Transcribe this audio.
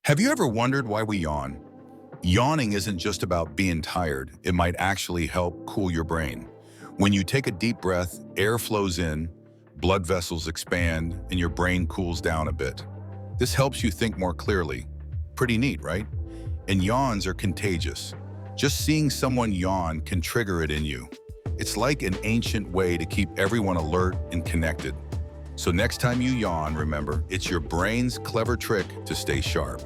Have you ever wondered why we yawn? Yawning isn't just about being tired. It might actually help cool your brain. When you take a deep breath, air flows in, blood vessels expand, and your brain cools down a bit. This helps you think more clearly. Pretty neat, right? And yawns are contagious. Just seeing someone yawn can trigger it in you. It's like an ancient way to keep everyone alert and connected. So next time you yawn, remember, it's your brain's clever trick to stay sharp.